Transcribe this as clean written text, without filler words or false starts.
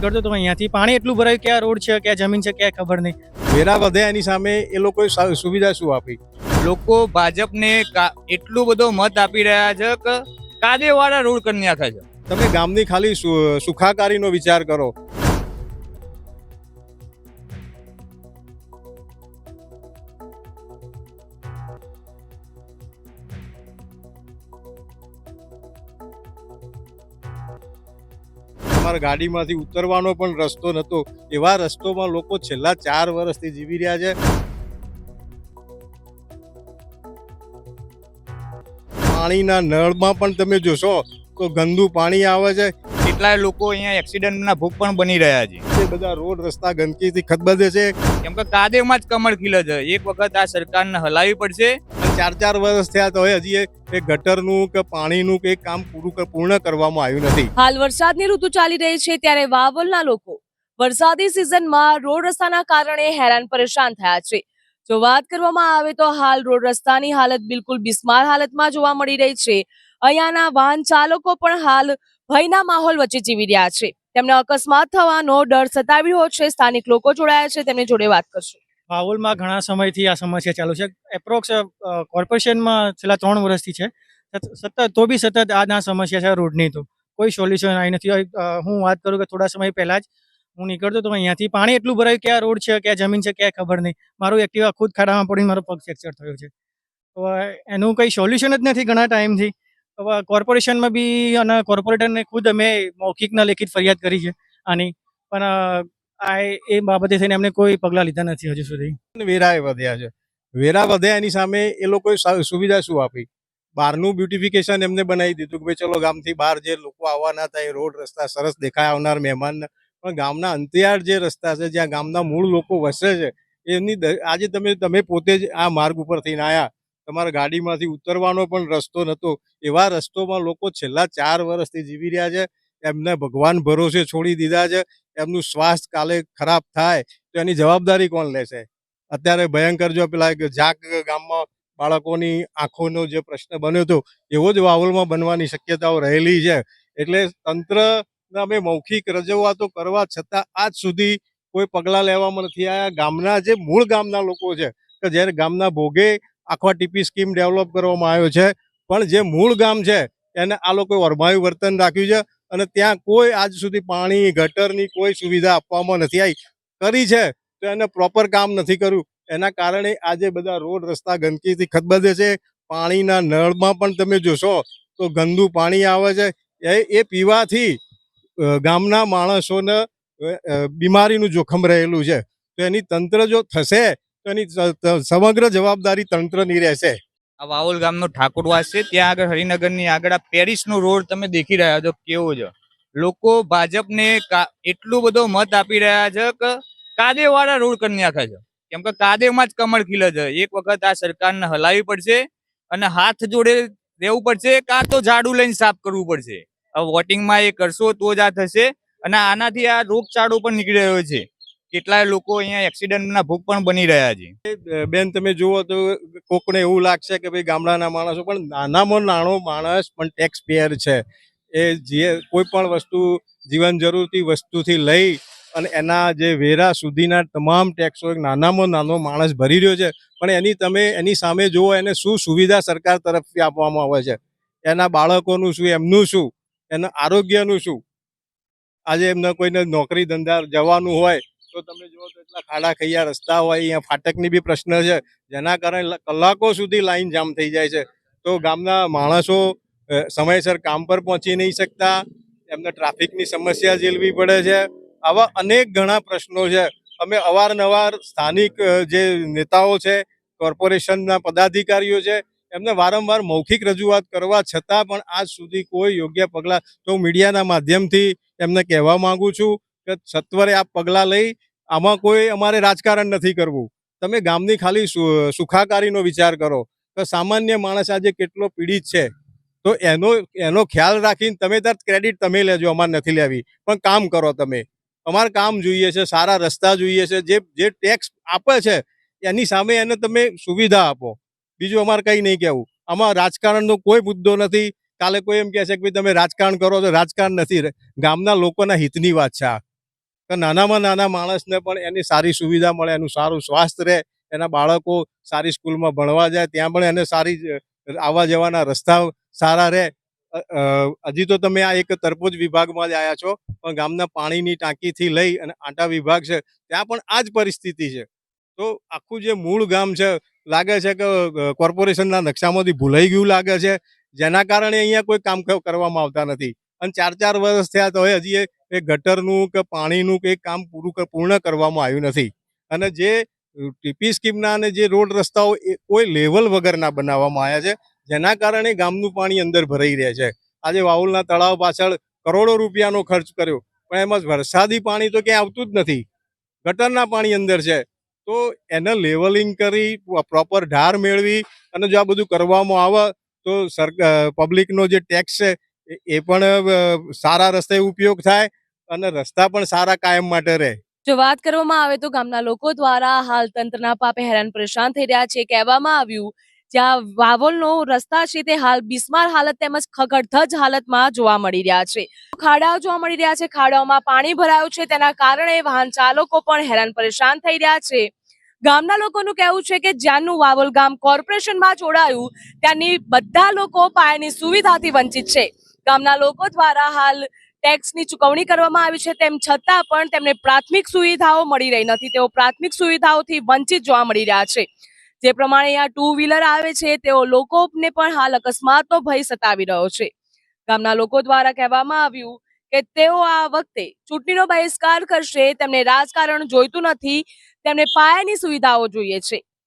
નીકળતો તો અહીંયાથી પાણી એટલું ભરાયું કે આ રોડ છે કે આ જમીન છે કે ખબર નહીં. વેરા વધે એની સામે એ લોકોએ સુવિધા શું આપી? લોકો ભાજપને એટલું બધો મત આપી રહ્યા છે કે કાદેવાળા રોડ કરી નાખ્યા છે. તમે ગામની ખાલી સુખાકારીનો વિચાર કરો. તમારા ગાડીમાંથી ઉતરવાનો પણ રસ્તો નહોતો. એવા રસ્તોમાં લોકો છેલ્લા 4 વર્ષથી જીવી રહ્યા છે. પાણીના નળમાં પણ તમે જોશો તો ગંદુ પાણી આવે છે. કેટલાય લોકો અહીંયા એક્સિડન્ટના ભોગ પણ બની રહ્યા છે. એ બધા રોડ રસ્તા ગંદકીથી ખદબદે છે. કેમ કે કાદેમાં જ કમળ ખીલે છે. એક વખત આ સરકારને હલાવી પડશે. 4 વર્ષ થયા તો હજી એ ગટરનું કે પાણીનું કે કામ પૂર્ણ કરવામાં આવ્યું નથી. હાલ વરસાદની ઋતુ ચાલી રહી છે ત્યારે વાવલના લોકો વરસાદી સિઝનમાં રોડ રસ્તાના કારણે હેરાન પરેશાન થયા છે. જો વાત કરવામાં આવે તો હાલ રોડ રસ્તાની હાલત બિલકુલ બિસ્માર હાલતમાં જોવા મળી રહી છે. અહીંયાના વાહન ચાલકો પણ હાલ ભયના માહોલ વચ્ચે જીવી રહ્યા છે. તેમને અકસ્માત થવાનો ડર સતાવી રહ્યો છે. સ્થાનિક લોકો જોડાયા છે, તેમની જોડે વાત કરશું. વાવોલમાં ઘણા સમયથી આ સમસ્યા ચાલુ છે. એપ્રોક્સ કોર્પોરેશનમાં છેલ્લા 3 વર્ષથી છે. સતત આ સમસ્યા છે રોડની. તો કોઈ સોલ્યુશન આવી નથી. હું વાત કરું કે થોડા સમય પહેલા જ હું નીકળતો તો અહીંયાથી પાણી એટલું ભરાયું કે આ રોડ છે કે આ જમીન છે કે ખબર નહીં. મારું એક્ટિવા ખુદ ખાડામાં પડીને મારો પગ ફ્રેક્ચર થયો છે. તો એનું કંઈ સોલ્યુશન જ નથી ઘણા ટાઈમથી. હવે કોર્પોરેશનમાં બી અને કોર્પોરેટરને ખુદ અમે મૌખિકના લેખિત ફરિયાદ કરી છે આની, પણ એ બાબતે થઈને એમને કોઈ પગલાં લીધા નથી હજુ સુધી. વેરા વધ્યા છે. વેરા વધ્યા એની સામે એ લોકોએ સુવિધા શું આપી? બહારનું બ્યુટિફિકેશન એમને બનાવી દીધું કે ભાઈ ચલો ગામથી બહાર જે લોકો આવવાના હતા એ રોડ રસ્તા સરસ દેખાય આવનાર મહેમાનને, પણ ગામના અંતિયાળ જે રસ્તા છે જ્યાં ગામના મૂળ લોકો વસે છે એમની આજે તમે પોતે જ આ માર્ગ ઉપરથી આવ્યા, તમારા ગાડીમાંથી ઉતરવાનો પણ રસ્તો નહોતો. એવા રસ્તોમાં લોકો છેલ્લા 4 વર્ષથી જીવી રહ્યા છે. એમને ભગવાન ભરોસે છોડી દીધા છે. એમનું સ્વાસ્થ્ય કાલે ખરાબ થાય તો એની જવાબદારી કોણ લેશે? અત્યારે ભયંકર જો પેલા ઝાક ગામમાં બાળકોની આંખોનો જે પ્રશ્ન બન્યો હતો એવો જ વાવલમાં બનવાની શક્યતાઓ રહેલી છે. એટલે તંત્રના અમે મૌખિક રજૂઆતો કરવા છતાં આજ સુધી કોઈ પગલાં લેવામાં નથી આવ્યા. ગામના જે મૂળ ગામના લોકો છે કે જ્યારે ગામના ભોગે આખા ટીપી સ્કીમ ડેવલપ કરવામાં આવ્યો છે, પણ જે મૂળ ગામ છે એને આ લોકોએ વરમાયું વર્તન રાખ્યું છે અને ત્યાં કોઈ આજ સુધી પાણી ગટરની કોઈ સુવિધા આપવામાં નથી આવી. કરી છે તો એને પ્રોપર કામ નથી કર્યું. એના કારણે આજે બધા રોડ રસ્તા ગંદકીથી ખદબદે છે. પાણીના નળમાં પણ તમે જોશો તો ગંદુ પાણી આવે છે. એ પીવાથી ગામના માણસોને બીમારીનું જોખમ રહેલું છે. તો એની તંત્ર જો થશે તો એની સમગ્ર જવાબદારી તંત્રની રહેશે. આ વાવોલ ગામનો ઠાકોરવાસ છે. ત્યાં આગળ હરિનગરની આગળ આ પેરિસનો રોડ તમે દેખી રહ્યા છો કેવો છે. લોકો ભાજપને એટલું બધો મત આપી રહ્યા છે કે કાદેવાળા રોડ કરી નાખ્યા છે. કેમ કે કાદેમાં જ કમળ ખીલે છે. એક વખત આ સરકારને હલાવી પડશે અને હાથ જોડે રહેવું પડશે, કાં તો ઝાડુ લઈને સાફ કરવું પડશે. હવે વોટિંગમાં એ કરશો તો જ આ થશે. અને આનાથી આ રોગચાળો પણ નીકળી રહ્યો છે. કેટલાય લોકો અહીંયા એક્સિડન્ટના ભોગ પણ બની રહ્યા છે. બેન તમે જુઓ તો કોકને એવું લાગશે કે ભાઈ ગામડાના માણસો, પણ નાનામાં નાનો માણસ પણ ટેક્સ પેયર છે. એ જે કોઈ પણ વસ્તુ જીવન જરૂરથી વસ્તુથી લઈ અને એના જે વેરા સુધીના તમામ ટેક્સો એક નાનામાં નાનો માણસ ભરી રહ્યો છે. પણ એની સામે જુઓ એને શું સુવિધા સરકાર તરફથી આપવામાં આવે છે. એના બાળકોનું શું, એમનું શું, એના આરોગ્યનું શું? આજે એમને કોઈને નોકરી ધંધા જવાનું હોય તો તમે જુઓ તો એટલા ખાડા ખૈયા રસ્તા હોય. અહીંયા ફાટકની બી પ્રશ્ન છે જેના કારણે કલાકો સુધી લાઈન જામ થઈ જાય છે. તો ગામના માણસો સમયસર કામ પર પહોંચી નહીં શકતા. એમને ટ્રાફિકની સમસ્યા ઝીલવી પડે છે. આવા અનેક ઘણા પ્રશ્નો છે. અમે અવારનવાર સ્થાનિક જે નેતાઓ છે, કોર્પોરેશનના પદાધિકારીઓ છે, એમને વારંવાર મૌખિક રજૂઆત કરવા છતાં પણ આજ સુધી કોઈ યોગ્ય પગલાં, તો મીડિયાના માધ્યમથી એમને કહેવા માંગુ છું કે સત્વરે આ પગલાં લઈ, આમાં કોઈ અમારે રાજકારણ નથી કરવું. તમે ગામની ખાલી સુખાકારીનો વિચાર કરો તો સામાન્ય માણસ આજે કેટલો પીડિત છે. તો એનો ખ્યાલ રાખીને તમે ક્રેડિટ તમે લેજો, અમારે નથી લેવી, પણ કામ કરો તમે. અમારે કામ જોઈએ છે, સારા રસ્તા જોઈએ છે. જે ટેક્સ આપે છે એની સામે એને તમે સુવિધા આપો. બીજું અમારે કંઈ નહીં કહેવું. આમાં રાજકારણનો કોઈ મુદ્દો નથી. કાલે કોઈ એમ કહે છે કે ભાઈ તમે રાજકારણ કરો તો રાજકારણ નથી. ગામના લોકોના હિતની વાત છે આ. કે નાનામાં નાના માણસને પણ એની સારી સુવિધા મળે, એનું સારું સ્વાસ્થ્ય રહે, એના બાળકો સારી સ્કૂલમાં ભણવા જાય, ત્યાં પણ એને સારી આવવા જવાના રસ્તા સારા રહે. હજી તો તમે આ એક તરબૂચ વિભાગમાં જ આવ્યા છો, પણ ગામના પાણીની ટાંકીથી લઈ અને આંટા વિભાગ છે ત્યાં પણ આ જ પરિસ્થિતિ છે. તો આખું જે મૂળ ગામ છે લાગે છે કે કોર્પોરેશનના નકશામાંથી ભૂલાઈ ગયું લાગે છે, જેના કારણે અહીંયા કોઈ કામ કરવામાં આવતા નથી. અને 4 વર્ષ થયા તો હજી એ ગટરનું કે પાણીનું કે કામ પૂર્ણ કરવામાં આવ્યું નથી. અને જે ટીપી સ્કીમના અને જે રોડ રસ્તાઓ એ કોઈ લેવલ વગરના બનાવવામાં આવ્યા છે, જેના કારણે ગામનું પાણી અંદર ભરાઈ રહે છે. આજે વાઉલના તળાવ પાછળ કરોડો રૂપિયાનો ખર્ચ કર્યો, પણ એમાં વરસાદી પાણી તો ક્યાંય આવતું જ નથી, ગટરના પાણી અંદર છે. તો એને લેવલિંગ કરી પ્રોપર ઢાર મેળવી અને જો આ બધું કરવામાં આવે તો પબ્લિકનો જે ટેક્સ છે એ પણ સારા રસ્તે ઉપયોગ થાય અને રસ્તા પણ સારા કાયમ માટે રહે. જો વાત કરવામાં આવે તો ગામના લોકો દ્વારા હાલ તંત્રના પાપે હેરાન પરેશાન થઈ રહ્યા છે. કહેવામાં આવ્યું જ્યાં વાવોલનો રસ્તા છે તે હાલ બિસ્માર હાલત તેમજ ખગડધજ હાલતમાં જોવા મળી રહ્યા છે. ખાડાઓ જોવા મળી રહ્યા છે, ખાડાઓમાં પાણી ભરાયું છે, તેના કારણે વાહન ચાલકો પણ હેરાન પરેશાન થઈ રહ્યા છે. ગામના લોકોનું કહેવું છે કે જ્યાંનું વાવોલ ગામ કોર્પોરેશનમાં જોડાયું ત્યાંની બધા લોકો પાયાની સુવિધાથી વંચિત છે. ગામના લોકો દ્વારા હાલ ટેક્સની ચૂકવણી કરવામાં આવી છે, તેમ છતાં પણ તેમને પ્રાથમિક સુવિધાઓ મળી રહી નથી. તેઓ પ્રાથમિક સુવિધાઓથી વંચિત જોવા મળી રહ્યા છે. જે પ્રમાણે અહીંયા 2 વ્હીલર આવે છે તેઓ લોકોને પણ હાલ અકસ્માતનો ભય સતાવી રહ્યો છે. ગામના લોકો દ્વારા કહેવામાં આવ્યું કે તેઓ આ વખતે ચૂંટણીનો બહિષ્કાર કરશે. તેમને રાજકારણ જોઈતું નથી, તેમને પાયાની સુવિધાઓ જોઈએ છે.